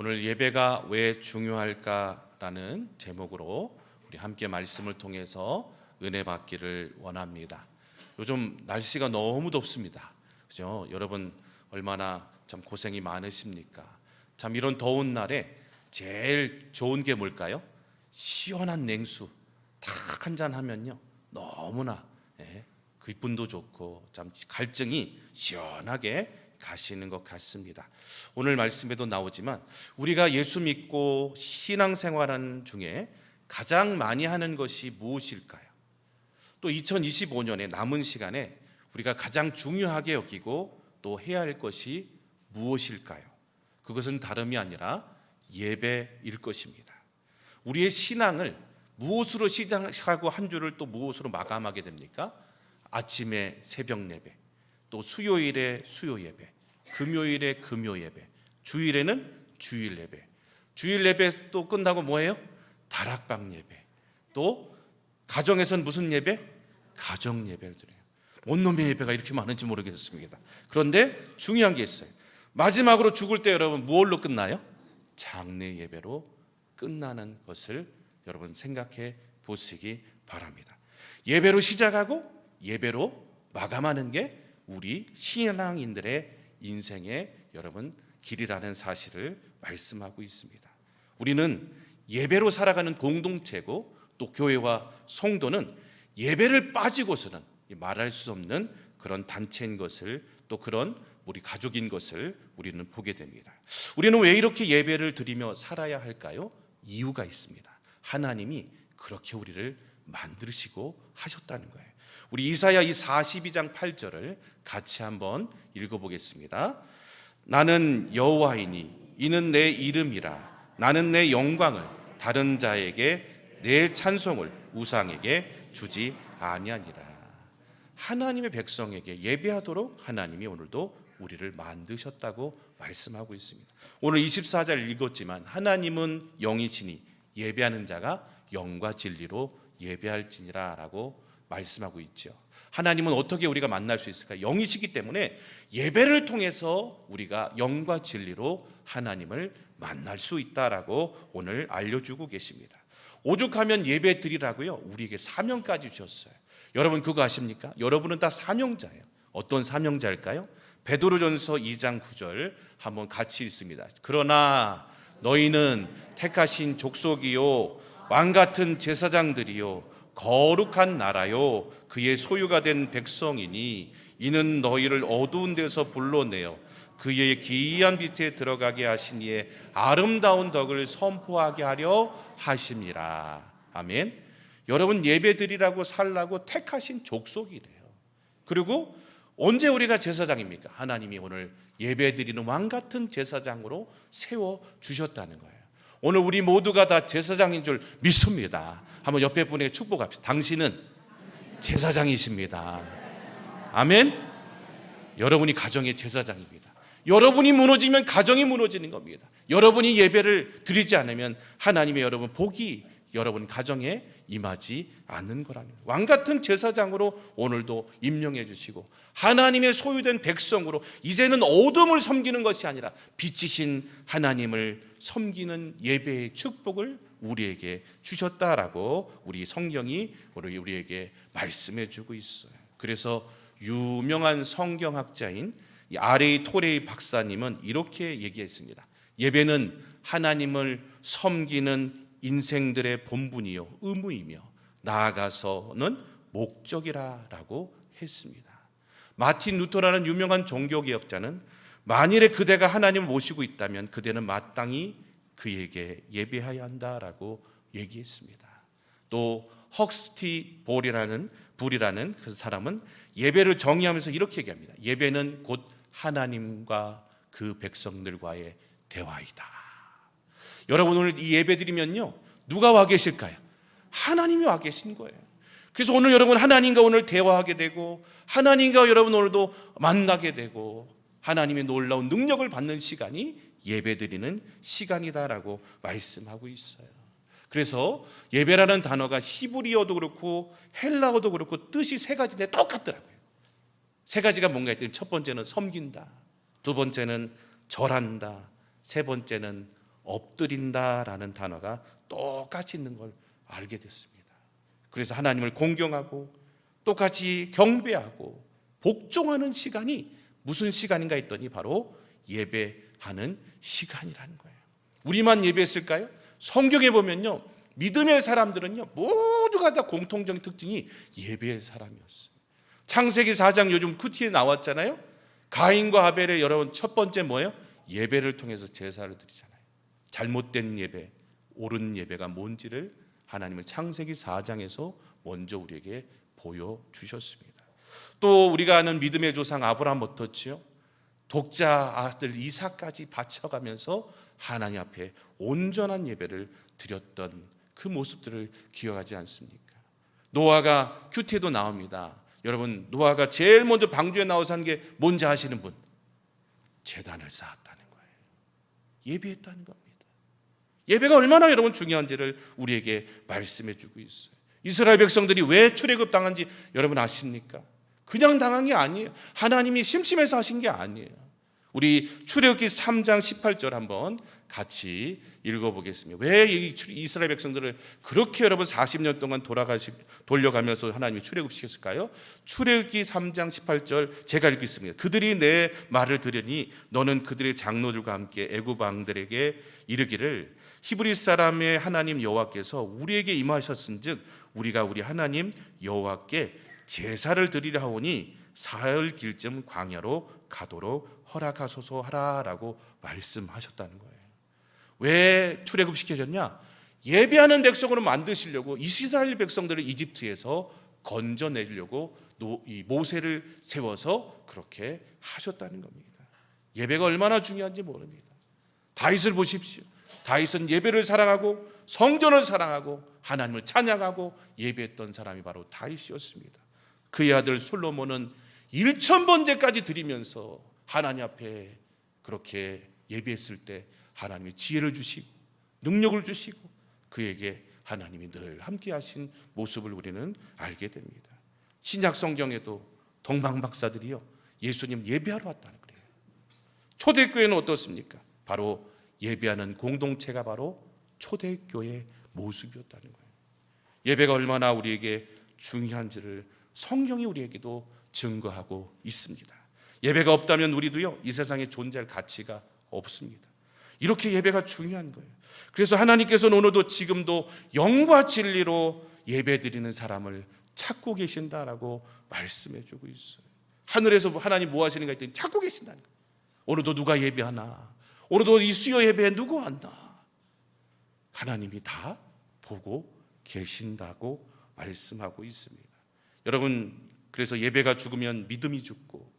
오늘 예배가 왜 중요할까라는 제목으로 우리 함께 말씀을 통해서 은혜 받기를 원합니다. 요즘 날씨가 너무 덥습니다. 그죠? 여러분 얼마나 참 고생이 많으십니까? 참 이런 더운 날에 제일 좋은 게 뭘까요? 시원한 냉수 탁 한 잔 하면요 너무나 기분도 좋고 참 갈증이 시원하게 가시는 것 같습니다. 오늘 말씀에도 나오지만 우리가 예수 믿고 신앙생활하는 중에 가장 많이 하는 것이 무엇일까요? 또 2025년에 남은 시간에 우리가 가장 중요하게 여기고 또 해야 할 것이 무엇일까요? 그것은 다름이 아니라 예배일 것입니다. 우리의 신앙을 무엇으로 시작하고 한 주를 또 무엇으로 마감하게 됩니까? 아침에 새벽 예배, 또 수요일에 수요 예배, 금요일에 금요 예배, 주일에는 주일 예배. 주일 예배 또 끝나고 뭐예요? 다락방 예배. 또 가정에서는 무슨 예배? 가정 예배를 드려요. 온몸의 예배가 이렇게 많은지 모르겠습니다. 그런데 중요한 게 있어요. 마지막으로 죽을 때 여러분 무엇로 끝나요? 장례 예배로 끝나는 것을 여러분 생각해 보시기 바랍니다. 예배로 시작하고 예배로 마감하는 게 우리 신앙인들의 인생의 여러분 길이라는 사실을 말씀하고 있습니다. 우리는 예배로 살아가는 공동체고 또 교회와 성도는 예배를 빠지고서는 말할 수 없는 그런 단체인 것을 또 그런 우리 가족인 것을 우리는 보게 됩니다. 우리는 왜 이렇게 예배를 드리며 살아야 할까요? 이유가 있습니다. 하나님이 그렇게 우리를 만드시고 하셨다는 거예요. 우리 이사야 이 42장 8절을 같이 한번 읽어보겠습니다. 나는 여호와이니 이는 내 이름이라. 나는 내 영광을 다른 자에게 내 찬송을 우상에게 주지 아니하니라. 하나님의 백성에게 예배하도록 하나님이 오늘도 우리를 만드셨다고 말씀하고 있습니다. 오늘 24절 읽었지만 하나님은 영이시니 예배하는 자가 영과 진리로 예배할지니라 라고 말씀하고 있죠. 하나님은 어떻게 우리가 만날 수 있을까? 영이시기 때문에 예배를 통해서 우리가 영과 진리로 하나님을 만날 수 있다라고 오늘 알려주고 계십니다. 오죽하면 예배 드리라고요 우리에게 사명까지 주셨어요. 여러분 그거 아십니까? 여러분은 다 사명자예요. 어떤 사명자일까요? 베드로전서 2장 9절 한번 같이 읽습니다. 그러나 너희는 택하신 족속이요 왕같은 제사장들이요 거룩한 나라요 그의 소유가 된 백성이니 이는 너희를 어두운 데서 불러내어 그의 기이한 빛에 들어가게 하신 이의 아름다운 덕을 선포하게 하려 하심이라. 아멘. 여러분 예배드리라고 살라고 택하신 족속이래요. 그리고 언제 우리가 제사장입니까? 하나님이 오늘 예배드리는 왕같은 제사장으로 세워주셨다는 거예요. 오늘 우리 모두가 다 제사장인 줄 믿습니다. 한번 옆에 분에게 축복합시다. 당신은 제사장이십니다. 아멘. 여러분이 가정의 제사장입니다. 여러분이 무너지면 가정이 무너지는 겁니다. 여러분이 예배를 드리지 않으면 하나님의 여러분 복이 여러분 가정에 임하지 않는 거랍니다. 왕같은 제사장으로 오늘도 임명해 주시고 하나님의 소유된 백성으로 이제는 어둠을 섬기는 것이 아니라 빛이신 하나님을 섬기는 예배의 축복을 우리에게 주셨다라고 우리 성경이 우리에게 말씀해 주고 있어요. 그래서 유명한 성경학자인 아레이 토레이 박사님은 이렇게 얘기했습니다. 예배는 하나님을 섬기는 인생들의 본분이요 의무이며 나아가서는 목적이라고 했습니다. 마틴 루터라는 유명한 종교개혁자는 만일에 그대가 하나님을 모시고 있다면 그대는 마땅히 그에게 예배해야 한다라고 얘기했습니다. 또 헉스티 볼이라는 그 사람은 예배를 정의하면서 이렇게 얘기합니다. 예배는 곧 하나님과 그 백성들과의 대화이다. 여러분 오늘 이 예배 드리면요 누가 와 계실까요? 하나님이 와 계신 거예요. 그래서 오늘 여러분 하나님과 오늘 대화하게 되고 하나님과 여러분 오늘도 만나게 되고 하나님의 놀라운 능력을 받는 시간이 예배 드리는 시간이다라고 말씀하고 있어요. 그래서 예배라는 단어가 히브리어도 그렇고 헬라어도 그렇고 뜻이 세 가지인데 똑같더라고요. 세 가지가 뭔가 했더니 첫 번째는 섬긴다, 두 번째는 절한다, 세 번째는 엎드린다라는 단어가 똑같이 있는 걸 알게 됐습니다. 그래서 하나님을 공경하고 똑같이 경배하고 복종하는 시간이 무슨 시간인가 했더니 바로 예배하는 시간이라는 거예요. 우리만 예배했을까요? 성경에 보면요, 믿음의 사람들은요 모두가 다 공통적인 특징이 예배의 사람이었어요. 창세기 4장 요즘 큐티에 나왔잖아요. 가인과 아벨의 여러분 첫 번째 뭐예요? 예배를 통해서 제사를 드리잖아요. 잘못된 예배, 옳은 예배가 뭔지를 하나님은 창세기 4장에서 먼저 우리에게 보여주셨습니다. 또 우리가 아는 믿음의 조상 아브라함 어떻지요? 독자 아들 이삭까지 바쳐가면서 하나님 앞에 온전한 예배를 드렸던 그 모습들을 기억하지 않습니까? 노아가 큐티에도 나옵니다. 여러분, 노아가 제일 먼저 방주에 나와서 한 게 뭔지 아시는 분? 제단을 쌓았다는 거예요. 예배했다는 겁니다. 예배가 얼마나 여러분 중요한지를 우리에게 말씀해 주고 있어요. 이스라엘 백성들이 왜 출애굽 당한지 여러분 아십니까? 그냥 당한 게 아니에요. 하나님이 심심해서 하신 게 아니에요. 우리 출애굽기 3장 18절 한번 같이 읽어보겠습니다. 왜 이스라엘 백성들을 그렇게 여러분 40년 동안 돌려가면서 하나님이 출애굽시켰을까요? 출애굽기 3장 18절 제가 읽겠습니다. 그들이 내 말을 들으니 너는 그들의 장로들과 함께 애굽 왕들에게 이르기를 히브리 사람의 하나님 여호와께서 우리에게 임하셨은즉 우리가 우리 하나님 여호와께 제사를 드리려 하오니 사흘 길쯤 광야로 가도록 허락하소서 하라라고 말씀하셨다는 거예요. 왜 출애굽시켜졌냐? 예배하는 백성으로 만드시려고 이스라엘 백성들을 이집트에서 건져내려고 이 모세를 세워서 그렇게 하셨다는 겁니다. 예배가 얼마나 중요한지 모릅니다. 다윗을 보십시오. 다윗은 예배를 사랑하고 성전을 사랑하고 하나님을 찬양하고 예배했던 사람이 바로 다윗이었습니다. 그의 아들 솔로몬은 1000번제까지 드리면서 하나님 앞에 그렇게 예배했을 때 하나님이 지혜를 주시고 능력을 주시고 그에게 하나님이 늘 함께 하신 모습을 우리는 알게 됩니다. 신약 성경에도 동방박사들이요 예수님 예배하러 왔다는 거예요. 초대교회는 어떻습니까? 바로 예배하는 공동체가 바로 초대교회의 모습이었다는 거예요. 예배가 얼마나 우리에게 중요한지를 성경이 우리에게도 증거하고 있습니다. 예배가 없다면 우리도요 이 세상에 존재할 가치가 없습니다. 이렇게 예배가 중요한 거예요. 그래서 하나님께서는 오늘도 지금도 영과 진리로 예배드리는 사람을 찾고 계신다라고 말씀해 주고 있어요. 하늘에서 하나님 뭐 하시는가 했더니 찾고 계신다는 거예요. 오늘도 누가 예배하나? 오늘도 이 수요 예배에 누구 왔나? 하나님이 다 보고 계신다고 말씀하고 있습니다. 여러분, 그래서 예배가 죽으면 믿음이 죽고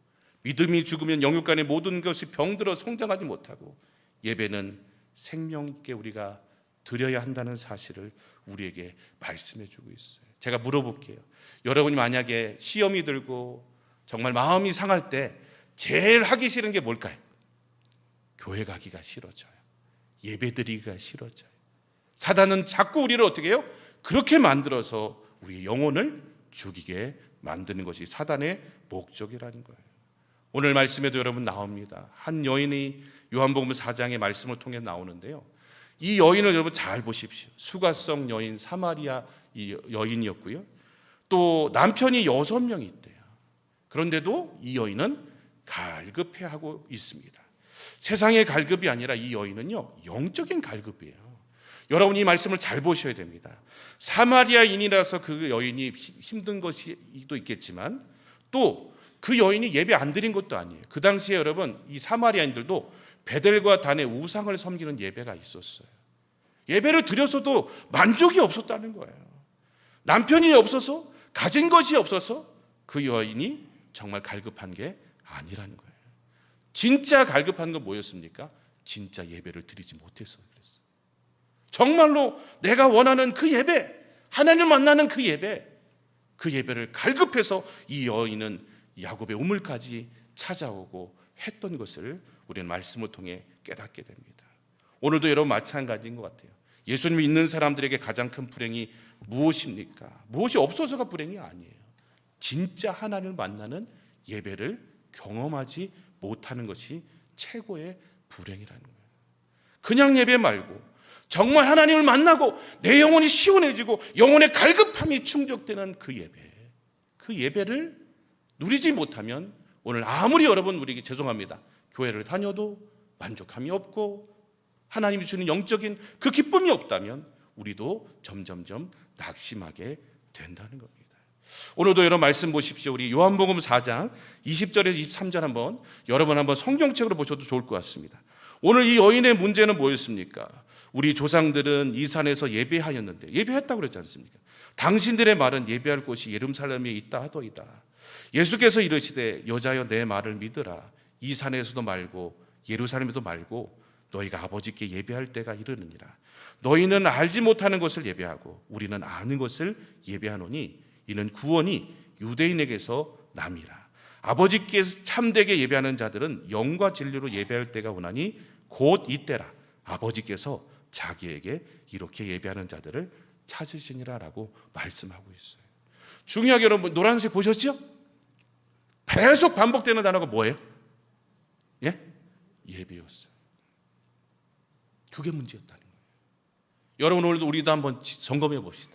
믿음이 죽으면 영육 간의 모든 것이 병들어 성장하지 못하고 예배는 생명 있게 우리가 드려야 한다는 사실을 우리에게 말씀해 주고 있어요. 제가 물어볼게요. 여러분이 만약에 시험이 들고 정말 마음이 상할 때 제일 하기 싫은 게 뭘까요? 교회 가기가 싫어져요. 예배 드리기가 싫어져요. 사단은 자꾸 우리를 어떻게 해요? 그렇게 만들어서 우리의 영혼을 죽이게 만드는 것이 사단의 목적이라는 거예요. 오늘 말씀에도 여러분 나옵니다. 한 여인이 요한복음 4장의 말씀을 통해 나오는데요. 이 여인을 여러분 잘 보십시오. 수가성 여인 사마리아 이 여인이었고요. 또 남편이 6명이 있대요. 그런데도 이 여인은 갈급해하고 있습니다. 세상의 갈급이 아니라 이 여인은요 영적인 갈급이에요. 여러분 이 말씀을 잘 보셔야 됩니다. 사마리아인이라서 그 여인이 힘든 것이 또 있겠지만 또 그 여인이 예배 안 드린 것도 아니에요. 그 당시에 여러분 이 사마리아인들도 베델과 단의 우상을 섬기는 예배가 있었어요. 예배를 드려서도 만족이 없었다는 거예요. 남편이 없어서 가진 것이 없어서 그 여인이 정말 갈급한 게 아니라는 거예요. 진짜 갈급한 건 뭐였습니까? 진짜 예배를 드리지 못해서 그랬어요. 정말로 내가 원하는 그 예배, 하나님을 만나는 그 예배를 갈급해서 이 여인은 야곱의 우물까지 찾아오고 했던 것을 우리는 말씀을 통해 깨닫게 됩니다. 오늘도 여러분 마찬가지인 것 같아요. 예수님을 믿는 사람들에게 가장 큰 불행이 무엇입니까? 무엇이 없어서가 불행이 아니에요. 진짜 하나님을 만나는 예배를 경험하지 못하는 것이 최고의 불행이라는 거예요. 그냥 예배 말고 정말 하나님을 만나고 내 영혼이 시원해지고 영혼의 갈급함이 충족되는 그 예배, 그 예배를 누리지 못하면 오늘 아무리 여러분 우리에게 죄송합니다, 교회를 다녀도 만족함이 없고 하나님이 주는 영적인 그 기쁨이 없다면 우리도 점점점 낙심하게 된다는 겁니다. 오늘도 여러분 말씀 보십시오. 우리 요한복음 4장 20절에서 23절 한번 여러분 한번 성경책으로 보셔도 좋을 것 같습니다. 오늘 이 여인의 문제는 뭐였습니까? 우리 조상들은 이 산에서 예배하였는데, 예배했다고 그랬지 않습니까? 당신들의 말은 예배할 곳이 예루살렘에 있다 하더이다. 예수께서 이르시되 여자여 내 말을 믿으라. 이 산에서도 말고 예루살렘에도 말고 너희가 아버지께 예배할 때가 이르느니라. 너희는 알지 못하는 것을 예배하고 우리는 아는 것을 예배하노니 이는 구원이 유대인에게서 남이라. 아버지께 참되게 예배하는 자들은 영과 진리로 예배할 때가 오나니 곧 이때라. 아버지께서 자기에게 이렇게 예배하는 자들을 찾으시니라 라고 말씀하고 있어요. 중요하게 여러분 노란색 보셨죠? 계속 반복되는 단어가 뭐예요? 예? 예배였어요. 그게 문제였다는 거예요. 여러분 오늘도 우리도 한번 점검해 봅시다.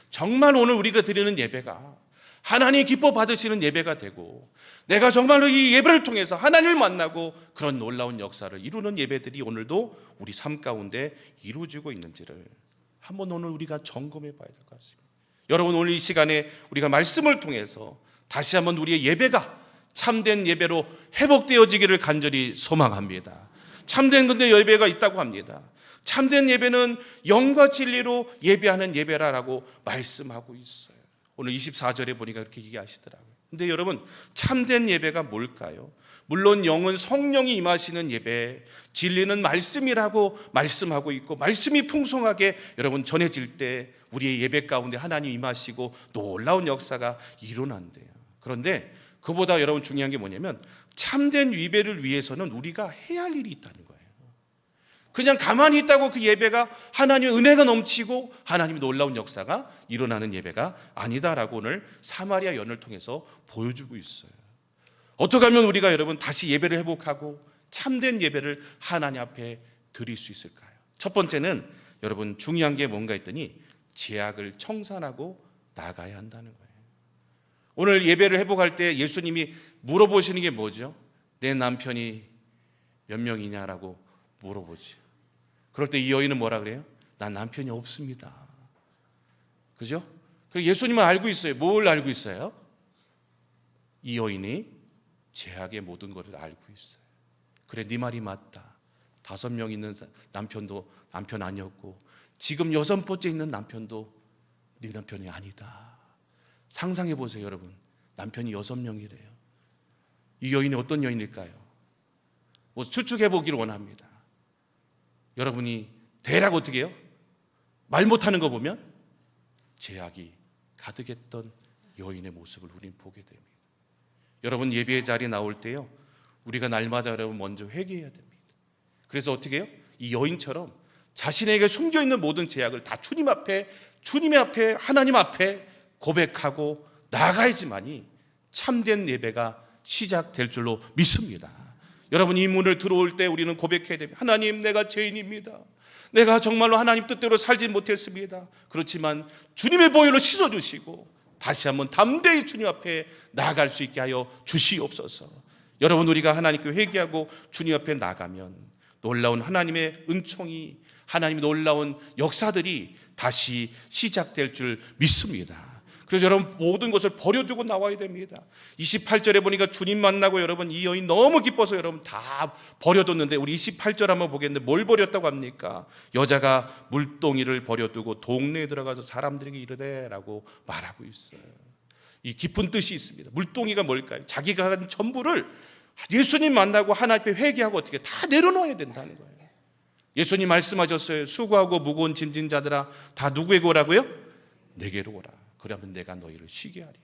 정말 오늘 우리가 드리는 예배가 하나님이 기뻐 받으시는 예배가 되고 내가 정말로 이 예배를 통해서 하나님을 만나고 그런 놀라운 역사를 이루는 예배들이 오늘도 우리 삶 가운데 이루어지고 있는지를 한번 오늘 우리가 점검해 봐야 될 것 같습니다. 여러분 오늘 이 시간에 우리가 말씀을 통해서 다시 한번 우리의 예배가 참된 예배로 회복되어지기를 간절히 소망합니다. 참된 근데 예배가 있다고 합니다. 참된 예배는 영과 진리로 예배하는 예배라고 말씀하고 있어요. 오늘 24절에 보니까 그렇게 얘기하시더라고요. 근데 여러분 참된 예배가 뭘까요? 물론 영은 성령이 임하시는 예배, 진리는 말씀이라고 말씀하고 있고 말씀이 풍성하게 여러분 전해질 때 우리의 예배 가운데 하나님 임하시고 놀라운 역사가 일어난대요. 그런데 그보다 여러분 중요한 게 뭐냐면 참된 예배를 위해서는 우리가 해야 할 일이 있다는 거예요. 그냥 가만히 있다고 그 예배가 하나님의 은혜가 넘치고 하나님의 놀라운 역사가 일어나는 예배가 아니다라고 오늘 사마리아 연을 통해서 보여주고 있어요. 어떻게 하면 우리가 여러분 다시 예배를 회복하고 참된 예배를 하나님 앞에 드릴 수 있을까요? 첫 번째는 여러분 중요한 게 뭔가 했더니 죄악을 청산하고 나가야 한다는 거예요. 오늘 예배를 회복할 때 예수님이 물어보시는 게 뭐죠? 내 남편이 몇 명이냐라고 물어보죠. 그럴 때 이 여인은 뭐라 그래요? 난 남편이 없습니다. 그죠? 그리고 예수님은 알고 있어요. 뭘 알고 있어요? 이 여인이 죄악의 모든 것을 알고 있어요. 그래, 네 말이 맞다. 5명 있는 남편도 남편 아니었고 지금 6번째 있는 남편도 네 남편이 아니다. 상상해 보세요, 여러분. 남편이 6명이래요. 이 여인이 어떤 여인일까요? 뭐 추측해 보기를 원합니다. 여러분이 대략 어떻게 해요? 말 못하는 거 보면 죄악이 가득했던 여인의 모습을 우리는 보게 됩니다. 여러분 예배의 자리에 나올 때요, 우리가 날마다 여러분 먼저 회개해야 됩니다. 그래서 어떻게 해요? 이 여인처럼 자신에게 숨겨있는 모든 죄악을 다 주님 앞에, 주님의 앞에, 하나님 앞에 고백하고 나아가야지만이 참된 예배가 시작될 줄로 믿습니다. 여러분 이 문을 들어올 때 우리는 고백해야 됩니다. 하나님, 내가 죄인입니다. 내가 정말로 하나님 뜻대로 살지 못했습니다. 그렇지만 주님의 보혈로 씻어주시고 다시 한번 담대히 주님 앞에 나아갈 수 있게 하여 주시옵소서. 여러분 우리가 하나님께 회개하고 주님 앞에 나가면 놀라운 하나님의 은총이, 하나님의 놀라운 역사들이 다시 시작될 줄 믿습니다. 그래서 여러분 모든 것을 버려두고 나와야 됩니다. 28절에 보니까 주님 만나고 여러분 이 여인 너무 기뻐서 여러분 다 버려뒀는데 우리 28절 한번 보겠는데 뭘 버렸다고 합니까? 여자가 물동이를 버려두고 동네에 들어가서 사람들에게 이르되 라고 말하고 있어요. 이 깊은 뜻이 있습니다. 물동이가 뭘까요? 자기가 한 전부를 예수님 만나고 하나님 앞에 회개하고 어떻게 다 내려놓아야 된다는 거예요. 예수님 말씀하셨어요. 수고하고 무거운 짐진 자들아 다 누구에게 오라고요? 내게로 오라. 그러면 내가 너희를 쉬게 하리라.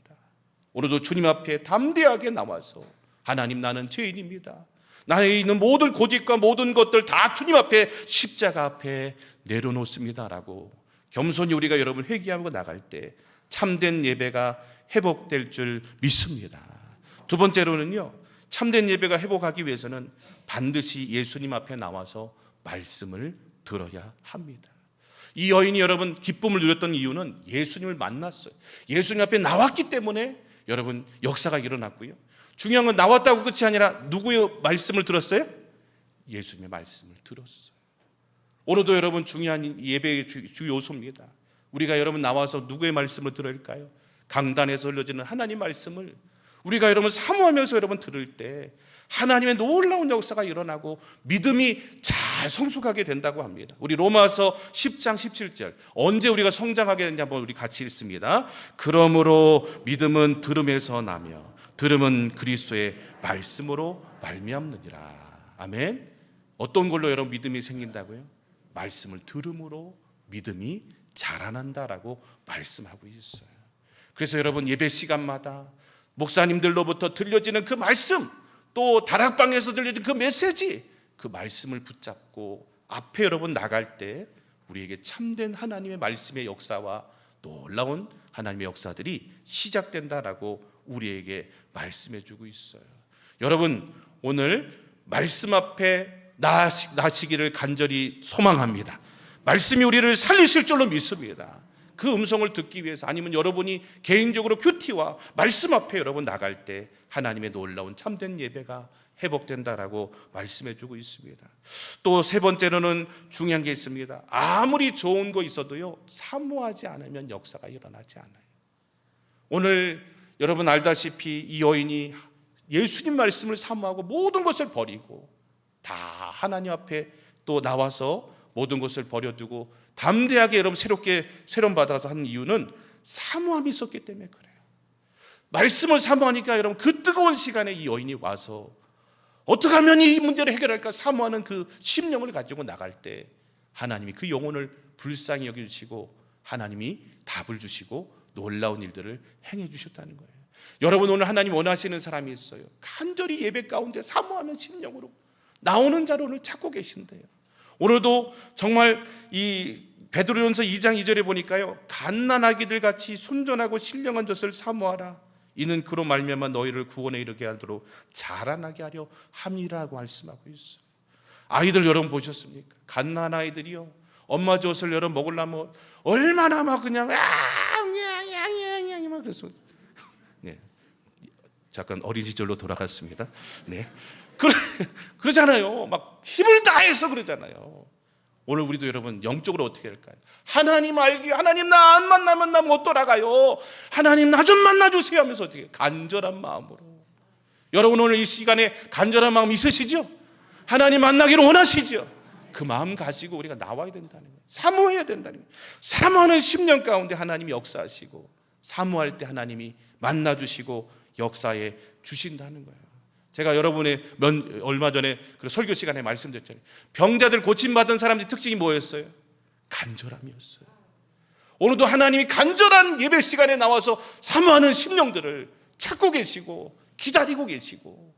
오늘도 주님 앞에 담대하게 나와서 하나님, 나는 죄인입니다. 나에 있는 모든 고집과 모든 것들 다 주님 앞에 십자가 앞에 내려놓습니다라고 겸손히 우리가 여러분 회개하고 나갈 때 참된 예배가 회복될 줄 믿습니다. 두 번째로는요, 참된 예배가 회복하기 위해서는 반드시 예수님 앞에 나와서 말씀을 들어야 합니다. 이 여인이 여러분 기쁨을 누렸던 이유는 예수님을 만났어요. 예수님 앞에 나왔기 때문에 여러분 역사가 일어났고요. 중요한 건 나왔다고 끝이 아니라 누구의 말씀을 들었어요? 예수님의 말씀을 들었어요. 오늘도 여러분 중요한 예배의 주 요소입니다. 우리가 여러분 나와서 누구의 말씀을 들어야 할까요? 강단에서 흘려지는 하나님 말씀을 우리가 여러분 사모하면서 여러분 들을 때 하나님의 놀라운 역사가 일어나고 믿음이 잘 성숙하게 된다고 합니다. 우리 로마서 10장 17절 언제 우리가 성장하게 되냐 한번 우리 같이 읽습니다. 그러므로 믿음은 들음에서 나며 들음은 그리스도의 말씀으로 말미암느니라. 아멘. 어떤 걸로 여러분 믿음이 생긴다고요? 말씀을 들음으로 믿음이 자라난다라고 말씀하고 있어요. 그래서 여러분 예배 시간마다 목사님들로부터 들려지는 그 말씀, 또 다락방에서 들려지는 그 메시지, 그 말씀을 붙잡고 앞에 여러분 나갈 때 우리에게 참된 하나님의 말씀의 역사와 놀라운 하나님의 역사들이 시작된다라고 우리에게 말씀해 주고 있어요. 여러분 오늘 말씀 앞에 나시기를 간절히 소망합니다. 말씀이 우리를 살리실 줄로 믿습니다. 그 음성을 듣기 위해서 아니면 여러분이 개인적으로 큐티와 말씀 앞에 여러분 나갈 때 하나님의 놀라운 참된 예배가 회복된다라고 말씀해 주고 있습니다. 또 세 번째로는 중요한 게 있습니다. 아무리 좋은 거 있어도요 사모하지 않으면 역사가 일어나지 않아요. 오늘 여러분 알다시피 이 여인이 예수님 말씀을 사모하고 모든 것을 버리고 다 하나님 앞에 또 나와서 모든 것을 버려두고 담대하게 여러분 새롭게 세론 받아서 한 이유는 사모함이 있었기 때문에 그래요. 말씀을 사모하니까 여러분 그 뜨거운 시간에 이 여인이 와서 어떻게 하면 이 문제를 해결할까 사모하는 그 심령을 가지고 나갈 때 하나님이 그 영혼을 불쌍히 여겨주시고 하나님이 답을 주시고 놀라운 일들을 행해 주셨다는 거예요. 여러분 오늘 하나님 원하시는 사람이 있어요. 간절히 예배 가운데 사모하는 심령으로 나오는 자를 오늘 찾고 계신데요. 오늘도 정말 이 베드로전서 2장 2절에 보니까요 갓난아기들 같이 순전하고 신령한 젖을 사모하라. 이는 그로 말미암아 너희를 구원에 이르게 하도록 자라나게 하려 함이라고 말씀하고 있어요. 아이들 여러분 보셨습니까? 갓난아이들이요 엄마 젖을 여러분 먹으려면 얼마나 막 그냥 막 그래서 네 잠깐 어린 시절로 돌아갔습니다. 네 그러잖아요. 막 힘을 다해서 그러잖아요. 오늘 우리도 여러분 영적으로 어떻게 할까요? 하나님 알기, 하나님 나 안 만나면 나 못 돌아가요. 하나님 나 좀 만나주세요 하면서 어떻게 간절한 마음으로. 여러분 오늘 이 시간에 간절한 마음 있으시죠? 하나님 만나기를 원하시죠? 그 마음 가지고 우리가 나와야 된다는 거예요. 사모해야 된다는 거예요. 사모하는 10년 가운데 하나님이 역사하시고 사모할 때 하나님이 만나주시고 역사해 주신다는 거예요. 제가 여러분의 얼마 전에 그 설교 시간에 말씀드렸잖아요. 병자들 고침받은 사람들의 특징이 뭐였어요? 간절함이었어요. 오늘도 하나님이 간절한 예배 시간에 나와서 사모하는 심령들을 찾고 계시고 기다리고 계시고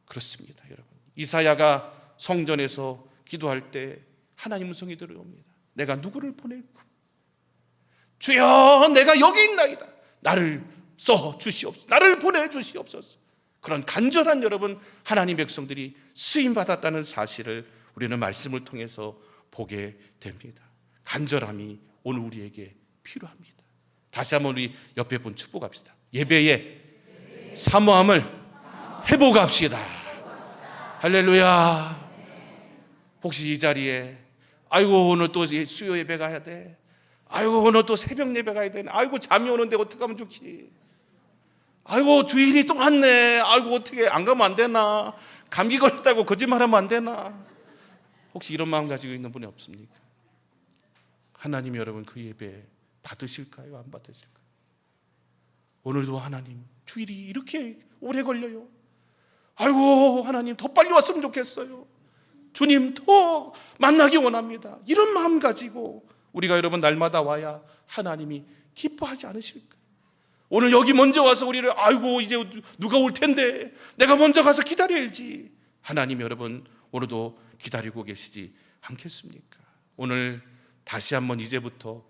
그렇습니다. 여러분 이사야가 성전에서 기도할 때 하나님 음성이 들어옵니다. 내가 누구를 보낼까? 주여 내가 여기 있나이다. 나를 써 주시옵소서. 나를 보내 주시옵소서. 그런 간절한 여러분 하나님 백성들이 쓰임받았다는 사실을 우리는 말씀을 통해서 보게 됩니다. 간절함이 오늘 우리에게 필요합니다. 다시 한번 우리 옆에 분 축복합시다. 예배의 사모함을 회복합시다. 할렐루야. 혹시 이 자리에 아이고 오늘 또 수요 예배 가야 돼. 아이고 오늘 또 새벽 예배 가야 되네. 아이고 잠이 오는데 어떻게 하면 좋지. 아이고 주일이 또 왔네. 아이고 어떻게 안 가면 안 되나. 감기 걸렸다고 거짓말하면 안 되나. 혹시 이런 마음 가지고 있는 분이 없습니까? 하나님 여러분 그 예배 받으실까요? 안 받으실까요? 오늘도 하나님 주일이 이렇게 오래 걸려요. 아이고 하나님 더 빨리 왔으면 좋겠어요. 주님 더 만나기 원합니다. 이런 마음 가지고 우리가 여러분 날마다 와야 하나님이 기뻐하지 않으실까요? 오늘 여기 먼저 와서 우리를 아이고 이제 누가 올 텐데 내가 먼저 가서 기다려야지. 하나님 여러분 오늘도 기다리고 계시지 않겠습니까? 오늘 다시 한번 이제부터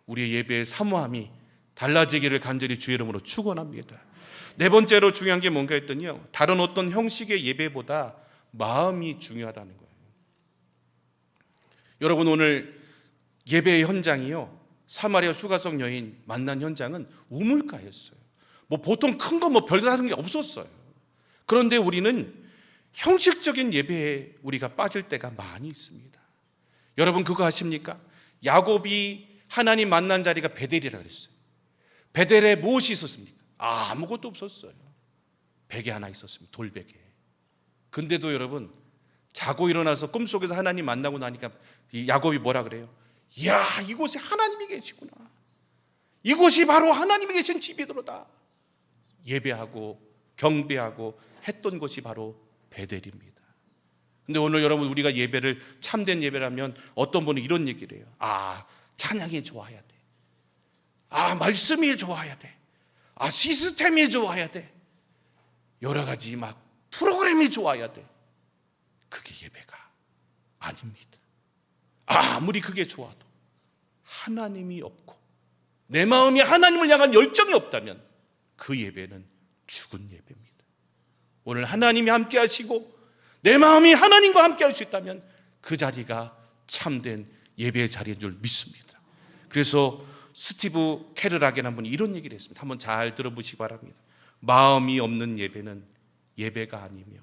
우리의 예배의 사모함이 달라지기를 간절히 주의 이름으로 축원합니다. 네 번째로 중요한 게 뭔가 했더니요 다른 어떤 형식의 예배보다 마음이 중요하다는 거예요. 여러분, 오늘 예배의 현장이요, 사마리아 수가성 여인 만난 현장은 우물가였어요. 뭐 보통 큰 거 뭐 별다른 게 없었어요. 그런데 우리는 형식적인 예배에 우리가 빠질 때가 많이 있습니다. 여러분, 그거 아십니까? 야곱이 하나님 만난 자리가 베델이라고 그랬어요. 베델에 무엇이 있었습니까? 아무것도 없었어요. 베개 하나 있었습니다. 돌베개. 근데도 여러분, 자고 일어나서 꿈속에서 하나님 만나고 나니까 이 야곱이 뭐라 그래요? 이야, 이곳에 하나님이 계시구나. 이곳이 바로 하나님이 계신 집이더로다. 예배하고 경배하고 했던 곳이 바로 베델입니다. 근데 오늘 여러분, 우리가 예배를, 참된 예배라면 어떤 분은 이런 얘기를 해요. 찬양이 좋아야 돼. 말씀이 좋아야 돼. 시스템이 좋아야 돼. 여러 가지 막 프로그램이 좋아야 돼. 그게 예배가 아닙니다. 아무리 그게 좋아도 하나님이 없고 내 마음이 하나님을 향한 열정이 없다면 그 예배는 죽은 예배입니다. 오늘 하나님이 함께 하시고 내 마음이 하나님과 함께 할 수 있다면 그 자리가 참된 예배의 자리인 줄 믿습니다. 그래서 스티브 캐럴락이라는 분이 이런 얘기를 했습니다. 한번 잘 들어보시기 바랍니다. 마음이 없는 예배는 예배가 아니며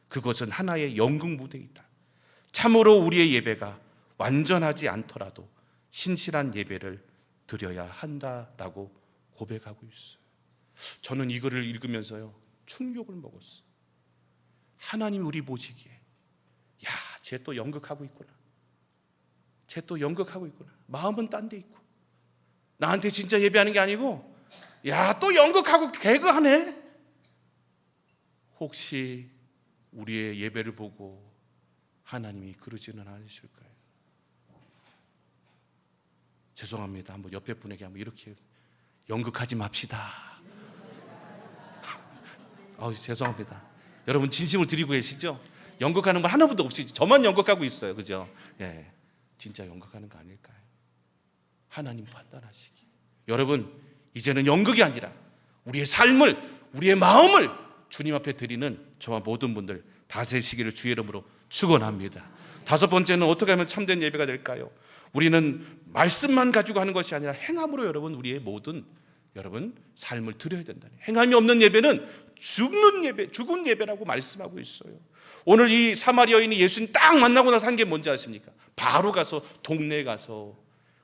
그것은 하나의 연극 무대이다. 참으로 우리의 예배가 완전하지 않더라도 신실한 예배를 드려야 한다라고 고백하고 있어요. 저는 이거를 읽으면서요, 충격을 먹었어요. 하나님 우리 보시기에 쟤 또 연극하고 있구나. 쟤 또 연극하고 있구나. 마음은 딴 데 있고 나한테 진짜 예배하는 게 아니고 또 연극하고 개그하네. 혹시 우리의 예배를 보고 하나님이 그러지는 않으실까요? 죄송합니다. 한번 옆에 분에게 한번 이렇게 연극하지 맙시다. 죄송합니다. 여러분, 진심을 드리고 계시죠? 연극하는 건 하나도 없이 저만 연극하고 있어요. 그죠? 진짜 연극하는 거 아닐까요? 하나님 판단하시기. 여러분, 이제는 연극이 아니라 우리의 삶을, 우리의 마음을 주님 앞에 드리는 저와 모든 분들 다 되시기를 주의 이름으로 축원합니다. 다섯 번째는 어떻게 하면 참된 예배가 될까요? 우리는 말씀만 가지고 하는 것이 아니라 행함으로 여러분, 우리의 모든 여러분 삶을 드려야 된다. 행함이 없는 예배는 죽는 예배, 죽은 예배라고 말씀하고 있어요. 오늘 이 사마리아 여인이 예수님 딱 만나고 나서 한 게 뭔지 아십니까? 바로 가서 동네에 가서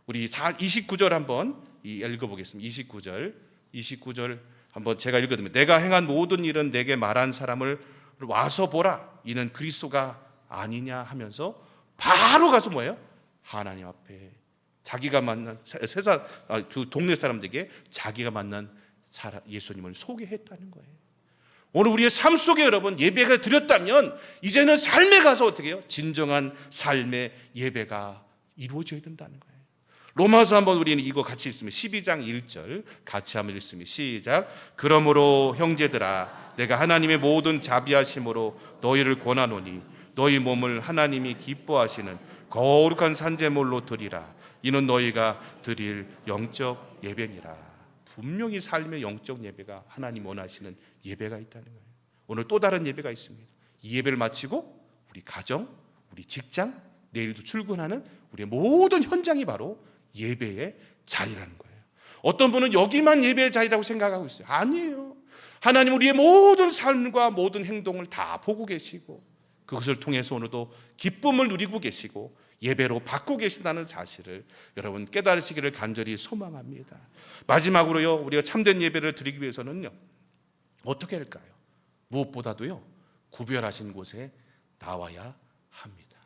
우리 29절 한번 읽어보겠습니다. 29절 한번 제가 읽어드리면, 내가 행한 모든 일은 내게 말한 사람을 와서 보라, 이는 그리스도가 아니냐 하면서 바로 가서 뭐예요? 하나님 앞에 자기가 만난 동네 사람들에게 자기가 만난 예수님을 소개했다는 거예요. 오늘 우리의 삶 속에 여러분 예배가 드렸다면 이제는 삶에 가서 어떻게 해요? 진정한 삶의 예배가 이루어져야 된다는 거예요. 로마서 한번 우리는 이거 같이 읽으면 12장 1절 같이 한번 읽습니다. 시작. 그러므로 형제들아, 내가 하나님의 모든 자비하심으로 너희를 권하노니 너희 몸을 하나님이 기뻐하시는 거룩한 산제물로 드리라. 이는 너희가 드릴 영적 예배니라. 분명히 삶의 영적 예배가 하나님 원하시는 예배가 있다는 거예요. 오늘 또 다른 예배가 있습니다. 이 예배를 마치고 우리 가정, 우리 직장, 내일도 출근하는 우리의 모든 현장이 바로 예배의 자리라는 거예요. 어떤 분은 여기만 예배의 자리라고 생각하고 있어요. 아니에요. 하나님 우리의 모든 삶과 모든 행동을 다 보고 계시고 그것을 통해서 오늘도 기쁨을 누리고 계시고 예배로 받고 계신다는 사실을 여러분 깨달으시기를 간절히 소망합니다. 마지막으로요, 우리가 참된 예배를 드리기 위해서는요, 어떻게 할까요? 무엇보다도요, 구별하신 곳에 나와야 합니다.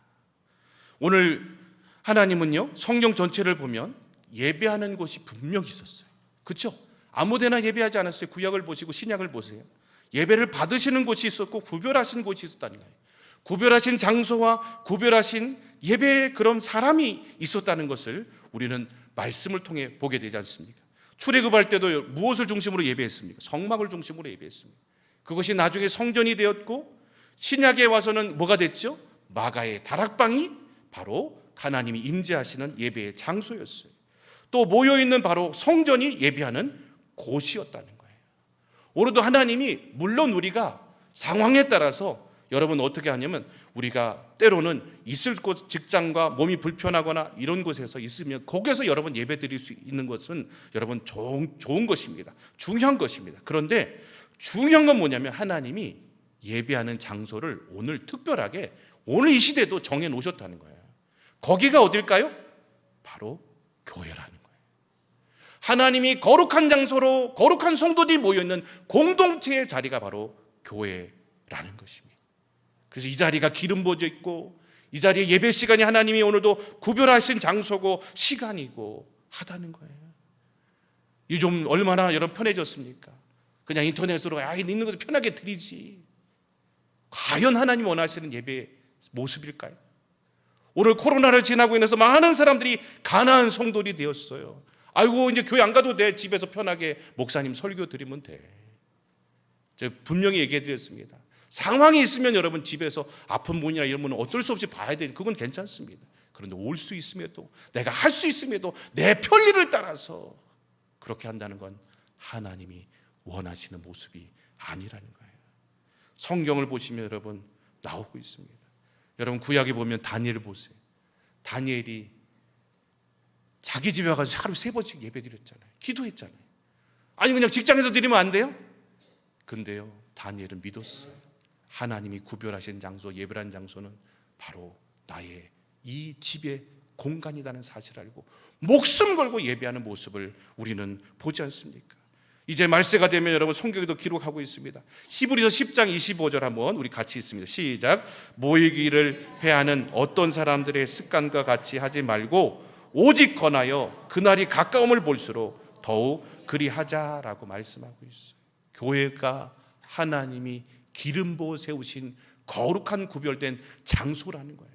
오늘 하나님은요, 성경 전체를 보면 예배하는 곳이 분명히 있었어요. 그렇죠? 아무데나 예배하지 않았어요. 구약을 보시고 신약을 보세요. 예배를 받으시는 곳이 있었고 구별하신 곳이 있었다는 거예요. 구별하신 장소와 구별하신 예배의 그런 사람이 있었다는 것을 우리는 말씀을 통해 보게 되지 않습니까? 출애굽할 때도 무엇을 중심으로 예배했습니까? 성막을 중심으로 예배했습니다. 그것이 나중에 성전이 되었고 신약에 와서는 뭐가 됐죠? 마가의 다락방이 바로 하나님이 임재하시는 예배의 장소였어요. 또 모여있는 바로 성전이 예배하는 곳이었다는 거예요. 오늘도 하나님이 물론 우리가 상황에 따라서 여러분 어떻게 하냐면 우리가 때로는 있을 곳, 직장과 몸이 불편하거나 이런 곳에서 있으면 거기서 여러분 예배 드릴 수 있는 것은 여러분 좋은 것입니다. 중요한 것입니다. 그런데 중요한 건 뭐냐면 하나님이 예배하는 장소를 오늘 특별하게 오늘 이 시대도 정해 놓으셨다는 거예요. 거기가 어딜까요? 바로 교회라는 거예요. 하나님이 거룩한 장소로 거룩한 성도들이 모여있는 공동체의 자리가 바로 교회라는 것입니다. 그래서 이 자리가 기름 부어져 있고 이 자리에 예배 시간이 하나님이 오늘도 구별하신 장소고 시간이고 하다는 거예요. 이 좀 얼마나 여러분 편해졌습니까? 그냥 인터넷으로 있는 것도 편하게 드리지. 과연 하나님 원하시는 예배 모습일까요? 오늘 코로나를 지나고 인해서 많은 사람들이 가난한 성도들이 되었어요. 아이고 이제 교회 안 가도 돼. 집에서 편하게 목사님 설교 드리면 돼. 제가 분명히 얘기해 드렸습니다. 상황이 있으면 여러분 집에서 아픈 분이나 이런 분은 어쩔 수 없이 봐야 돼. 그건 괜찮습니다. 그런데 올 수 있음에도 내가 할 수 있음에도 내 편리를 따라서 그렇게 한다는 건 하나님이 원하시는 모습이 아니라는 거예요. 성경을 보시면 여러분 나오고 있습니다. 여러분 구약에 보면 다니엘을 보세요. 다니엘이 자기 집에 와가지고 하루 3번씩 예배 드렸잖아요. 기도했잖아요. 아니 그냥 직장에서 드리면 안 돼요? 근데요 다니엘은 믿었어요. 하나님이 구별하신 장소, 예배란 장소는 바로 나의 이 집의 공간이라는 사실을 알고 목숨 걸고 예배하는 모습을 우리는 보지 않습니까? 이제 말세가 되면 여러분 성경에도 기록하고 있습니다. 히브리서 10장 25절 한번 우리 같이 읽습니다. 시작. 모이기를 패하는 어떤 사람들의 습관과 같이 하지 말고 오직 권하여 그날이 가까움을 볼수록 더욱 그리하자라고 말씀하고 있어요. 교회가 하나님이 기름 부어 세우신 거룩한 구별된 장소라는 거예요.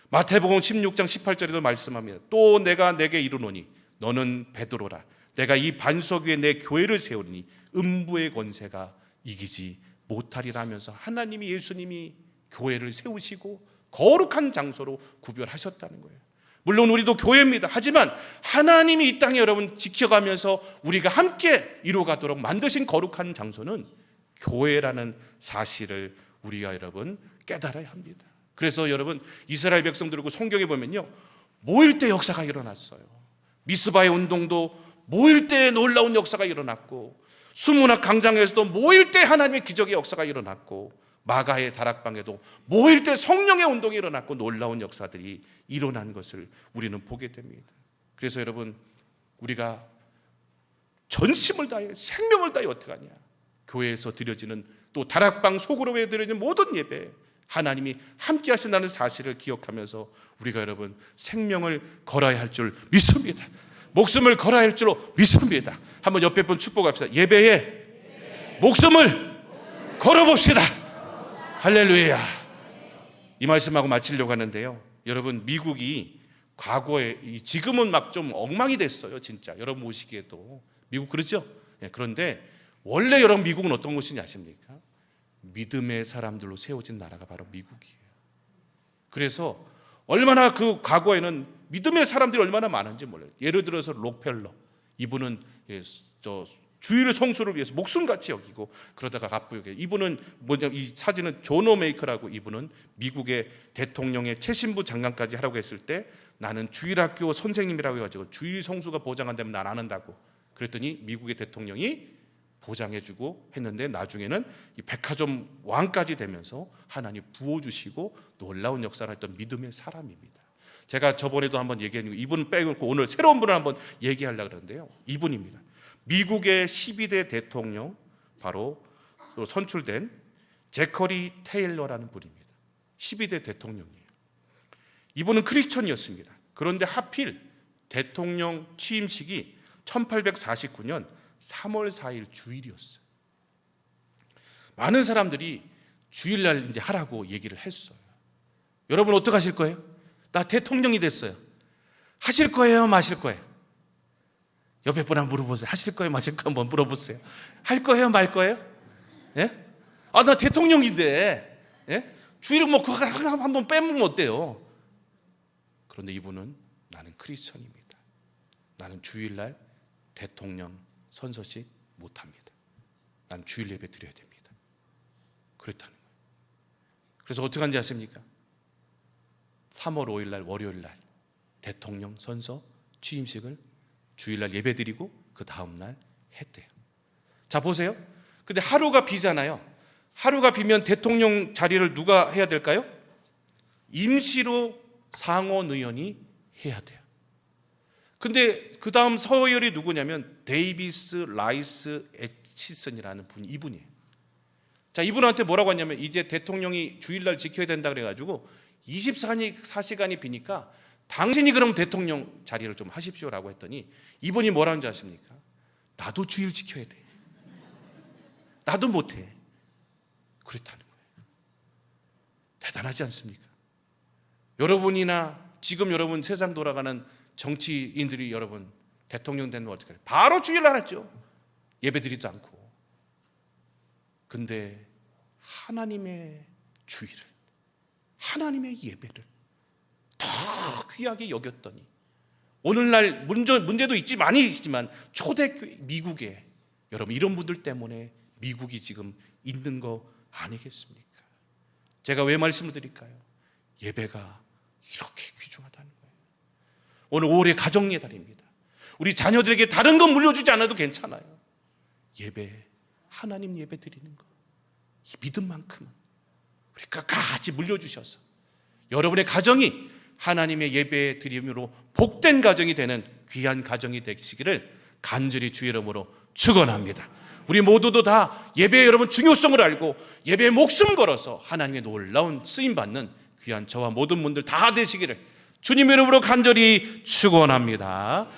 마태복음 16장 18절에도 말씀합니다. 또 내가 내게 이르노니 너는 베드로라. 내가 이 반석 위에 내 교회를 세우니 음부의 권세가 이기지 못하리라 하면서 하나님이 예수님이 교회를 세우시고 거룩한 장소로 구별하셨다는 거예요. 물론 우리도 교회입니다. 하지만 하나님이 이 땅에 여러분 지켜가면서 우리가 함께 이루어가도록 만드신 거룩한 장소는 교회라는 사실을 우리가 여러분 깨달아야 합니다. 그래서 여러분 이스라엘 백성들과 성경에 보면요 모일 때 역사가 일어났어요. 미스바의 운동도 모일 때 놀라운 역사가 일어났고 수문학 광장에서도 모일 때 하나님의 기적의 역사가 일어났고 마가의 다락방에도 모일 때 성령의 운동이 일어났고 놀라운 역사들이 일어난 것을 우리는 보게 됩니다. 그래서 여러분 우리가 전심을 다해 생명을 다해 어떻게 하냐, 교회에서 드려지는 또 다락방 소그룹에 드려지는 모든 예배 하나님이 함께 하신다는 사실을 기억하면서 우리가 여러분 생명을 걸어야 할 줄 믿습니다. 목숨을 걸어야 할 줄로 믿습니다. 한번 옆에 분 축복합시다. 예배에 목숨을 걸어봅시다. 할렐루야. 이 말씀하고 마치려고 하는데요 여러분 미국이 과거에 지금은 막 좀 엉망이 됐어요. 진짜 여러분 보시기에도 미국 그렇죠? 그런데 원래 여러분 미국은 어떤 곳인지 아십니까? 믿음의 사람들로 세워진 나라가 바로 미국이에요. 그래서 얼마나 그 과거에는 믿음의 사람들이 얼마나 많은지 몰라요. 예를 들어서 록펠러 이분은 주일 성수를 위해서 목숨같이 여기고 그러다가 갑부에게 이분은 뭐냐 이 사진은 존 오메이커라고 이분은 미국의 대통령의 최신부 장관까지 하라고 했을 때 나는 주일학교 선생님이라고 해가지고 주일 성수가 보장 안 되면 난 안 한다고 그랬더니 미국의 대통령이 보장해주고 했는데 나중에는 이 백화점 왕까지 되면서 하나님 부어주시고 놀라운 역사를 했던 믿음의 사람입니다. 제가 저번에도 한번 얘기했는데 이분 빼고 오늘 새로운 분을 한번 얘기하려고 그러는데요 이분입니다. 미국의 12대 대통령 바로 선출된 제커리 테일러라는 분입니다. 12대 대통령이에요. 이분은 크리스천이었습니다. 그런데 하필 대통령 취임식이 1849년 3월 4일 주일이었어요. 많은 사람들이 주일날 이제 하라고 얘기를 했어요. 여러분 어떻게 하실 거예요? 나 대통령이 됐어요. 하실 거예요? 마실 거예요? 옆에 분 한번 물어보세요. 하실 거예요? 마실 거예요? 한번 물어보세요. 할 거예요? 말 거예요? 예? 아, 나 대통령인데, 예? 주일을 뭐 한번 빼먹으면 어때요? 그런데 이분은 나는 크리스천입니다. 나는 주일날 대통령 선서식 못합니다. 난 주일 예배 드려야 됩니다. 그랬다는 거예요. 그래서 어떻게 한지 아십니까? 3월 5일 날 월요일 날 대통령 선서 취임식을 주일날 예배드리고 그 다음날 했대요. 자 보세요. 근데 하루가 비잖아요. 하루가 비면 대통령 자리를 누가 해야 될까요? 임시로 상원 의원이 해야 돼요. 근데 그 다음 서열이 누구냐면 데이비스 라이스 에치슨이라는 분, 이분이에요. 자, 이분한테 뭐라고 했냐면 이제 대통령이 주일날 지켜야 된다 그래가지고 24시간이 비니까 당신이 그럼 대통령 자리를 좀 하십시오라고 했더니 이분이 뭐라는 줄 아십니까? 나도 주일 지켜야 돼. 나도 못해. 그랬다는 거예요. 대단하지 않습니까? 여러분이나 지금 여러분 세상 돌아가는 정치인들이 여러분 대통령 되면 어떻게 해요? 바로 주일날 하죠. 예배드리지도 않고. 근데 하나님의 주일을, 하나님의 예배를 더 귀하게 여겼더니 오늘날 문제도 있지 많이 있지만 초대교회 미국에 여러분 이런 분들 때문에 미국이 지금 있는 거 아니겠습니까? 제가 왜 말씀을 드릴까요? 예배가 이렇게 귀중하다는 거예요. 오늘 5월의 가정의 달입니다. 우리 자녀들에게 다른 건 물려주지 않아도 괜찮아요. 예배, 하나님 예배 드리는 거, 이 믿음만큼은 우리 끝까지 물려주셔서 여러분의 가정이 하나님의 예배 드림으로 복된 가정이 되는 귀한 가정이 되시기를 간절히 주의 이름으로 축원합니다. 우리 모두도 다 예배의 여러분 중요성을 알고 예배에 목숨 걸어서 하나님의 놀라운 쓰임 받는 귀한 저와 모든 분들 다 되시기를 주님 이름으로 간절히 축원합니다.